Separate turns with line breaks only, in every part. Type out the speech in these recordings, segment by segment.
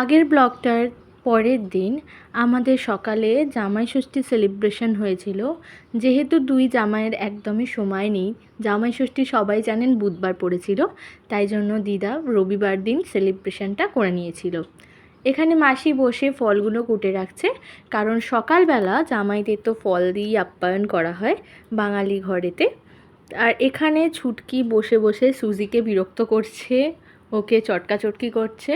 আগের ব্লগটার পরের দিন আমাদের সকালে জামাই ষষ্ঠী সেলিব্রেশন হয়েছিল। যেহেতু দুই জামাইয়ের একদমই সময় নেই, জামাই ষষ্ঠী সবাই জানেন বুধবার পড়েছিল, তাই জন্য দিদা রবিবার দিন সেলিব্রেশনটা করে নিয়েছিল। এখানে মাসি বসে ফলগুলো কুটে রাখছে, কারণ সকালবেলা জামাইদের তো ফল দিয়েই আপ্যায়ন করা হয় বাঙালি ঘরেতে। আর এখানে ছুটকি বসে বসে সুজিকে বিরক্ত করছে, ওকে চটকাচটকি করছে।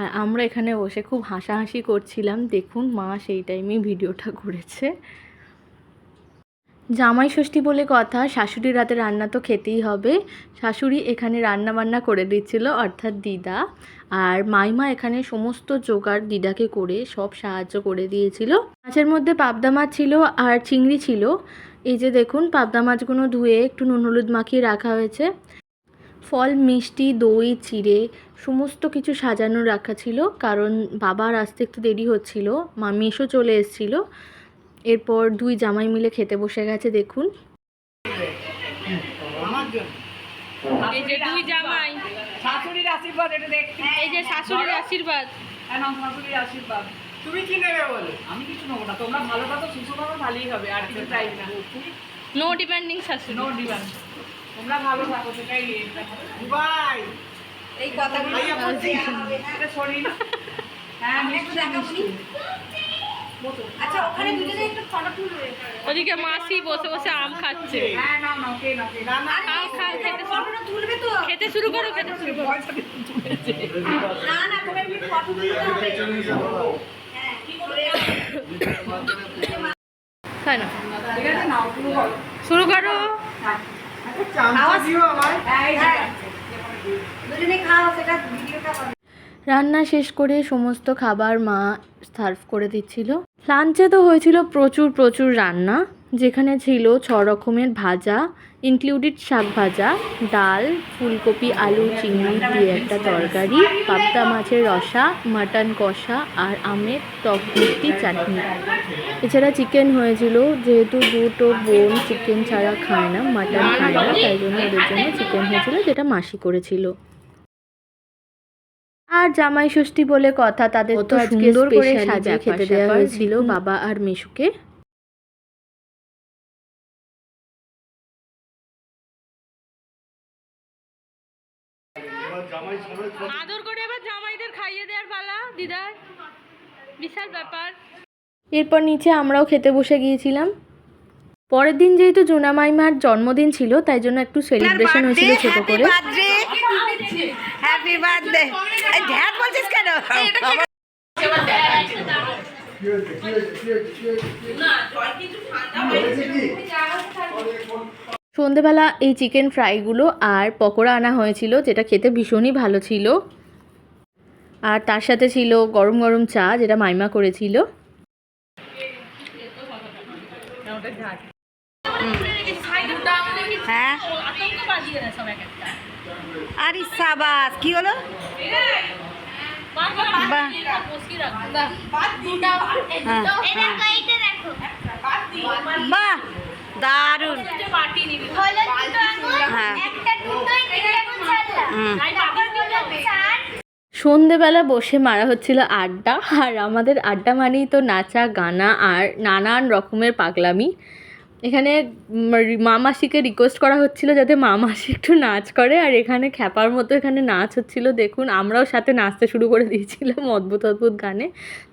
আর আমরা এখানে বসে খুব হাসাহাসি করছিলাম। দেখুন মা সেই টাইমেই ভিডিওটা করেছে। জামাই ষষ্ঠী বলে কথা, শাশুড়ির হাতে রান্না তো খেতেই হবে। শাশুড়ি এখানে রান্না বান্না করে দিচ্ছিল, অর্থাৎ দিদা। আর মাইমা এখানে সমস্ত জোগাড় দিদাকে করে সব সাহায্য করে দিয়েছিল। মাছের মধ্যে পাবদা মাছ ছিল আর চিংড়ি ছিল। এই যে দেখুন, পাবদা মাছগুলো ধুয়ে একটু নুন হলুদ মাখিয়ে রাখা হয়েছে। ফল, মিষ্টি, দই, চিড়ে সমস্ত কিছু সাজানো রাখা ছিল, কারণ বাবার আসতে একটু দেরি হচ্ছিল। মেসো চলে এসেছিলো। এরপর দুই জামাই মিলে খেতে বসে গেছে। দেখুন
এই যে দুই জামাই, শাশুড়ির আশীর্বাদ, এটা দেখতে, এই যে শাশুড়ির আশীর্বাদ, শাশুড়ির আশীর্বাদ। তুমি কি নেবে বলো? আমি কিছু নেবো না, তোমরা ভালো থাকো, সুস্থ থাকো, ভালোই হবে, আর কিছু চাই না। নো ডিমান্ডিং শাশুড়ি, নো ডিমান্ড, তোমরা ভালো থাকো, সেটাই। ভাই এই কথাগুলো এটা শরীর, হ্যাঁ মিষ্টি মিষ্টি। আচ্ছা, ওখানে দুজনে একটু ফটো তুলবে। ওদিকে মাসি বসে বসে আম খাচ্ছে। হ্যাঁ না না, ওকে না, আম খা, খেতে ফটোটা তুলবে তো, খেতে শুরু করো, খেতে শুরু করো। না না, তুমি একটু ফটো তুলতে হবে। হ্যাঁ, কি করে খায় না, ঠিক আছে, নাও শুরু করো। আচ্ছা, চামচ দিও আমার। হ্যাঁ, দুজনে খাও, সেটা ভিডিওটা হবে।
রান্না শেষ করে সমস্ত খাবার মা সার্ভ করে দিচ্ছিল। লাঞ্চে তো হয়েছিল প্রচুর প্রচুর রান্না, যেখানে ছিল 6 রকমের ভাজা, ইনক্লুডেড শাক ভাজা, ডাল, ফুলকপি আলু চিংড়ি দিয়ে একটা তরকারি, পাবদা মাছের রসা, মাটন কষা আর আমের টক মিষ্টি চাটনি। এছাড়া চিকেন হয়েছিল, যেহেতু দুটো বোন চিকেন ছাড়া খায় না, মাটন খায় না, তাই জন্য ওদের জন্য চিকেন হয়েছিল, যেটা মাসি করেছিল। আর জামাই ষষ্ঠী বলে কথা, তাদের তো সুন্দর করে সাজিয়ে খেতে দেওয়া হয়েছিল বাবা আর মেশুকে।
আদর করে এবার জামাইদের খাইয়ে দেওয়ার পালা দিদার, বিশাল ব্যাপার।
এরপর নিচে আমরাও খেতে বসে গিয়েছিলাম। পরের দিন যেহেতু জুনা মাইমার জন্মদিন ছিল, তাই জন্য একটু সেলিব্রেশন হয়েছিল ছোট করে।
Happy birthday. এই ধ্যান বলছিস কেন?
সন্ধেবেলা এই চিকেন ফ্রাইগুলো আর পকোড়া আনা হয়েছিল, যেটা খেতে ভীষণই ভালো ছিল। আর তার সাথে ছিল গরম গরম চা, যেটা মাইমা করেছিল।
হ্যাঁ, আরে সাবাস, কি হলো? বাহ, দারুণ।
সন্ধেবেলা বসে মারা হচ্ছিল আড্ডা, আর আমাদের আড্ডা মানেই তো নাচা গানা আর নানান রকমের পাগলামি। এখানে মামাসিকে রিকোয়েস্ট করা হচ্ছিল যাতে মামাসি একটু নাচ করে, আর এখানে খ্যাপার মতো এখানে নাচ হচ্ছিল। দেখুন, আমরাও সাথে নাচতে শুরু করে দিয়েছিলাম অদ্ভুত অদ্ভুত গানে।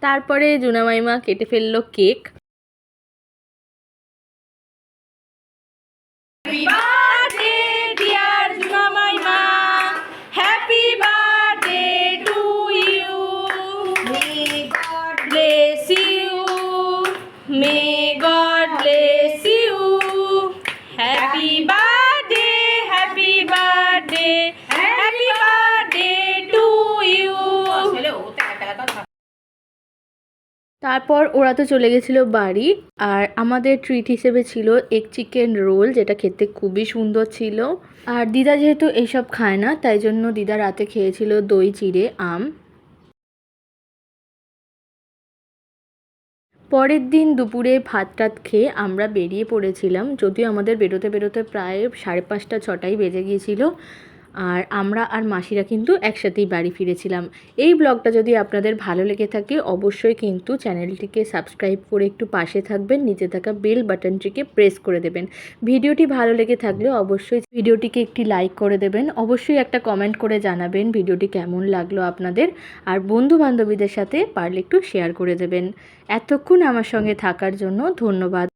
তারপরে জুনা মাইমা কেটে ফেললো cake.
May God bless you. Happy birthday, happy birthday, happy birthday to you.
তারপর ওরা তো চলে গেছিলো বাড়ি, আর আমাদের ট্রিট হিসেবে ছিল এগ চিকেন রোল, যেটা খেতে খুবই সুন্দর ছিল। আর দিদা যেহেতু এইসব খায় না, তাই জন্য দিদা রাতে খেয়েছিল দই চিড়ে আম। পরের দিন দুপুরে ভাত টাত খেয়ে আমরা বেরিয়ে পড়েছিলাম, যদিও আমাদের বেরোতে বেরোতে প্রায় 5:30 6টাই বেজে গিয়েছিল। আর আমরা আর মাসিরা কিন্তু একসাথেই বাড়ি ফিরেছিলাম। এই ব্লগটা যদি আপনাদের ভালো লেগে থাকে অবশ্যই কিন্তু চ্যানেলটিকে সাবস্ক্রাইব করে একটু পাশে থাকবেন, নিচে থাকা বেল বাটনটিকে প্রেস করে দেবেন। ভিডিওটি ভালো লেগে থাকলে অবশ্যই ভিডিওটিকে একটি লাইক করে দেবেন, অবশ্যই একটা কমেন্ট করে জানাবেন ভিডিওটি কেমন লাগলো আপনাদের, আর বন্ধু বান্ধবীদের সাথে পারলে একটু শেয়ার করে দেবেন। এতক্ষণ আমার সঙ্গে থাকার জন্য ধন্যবাদ।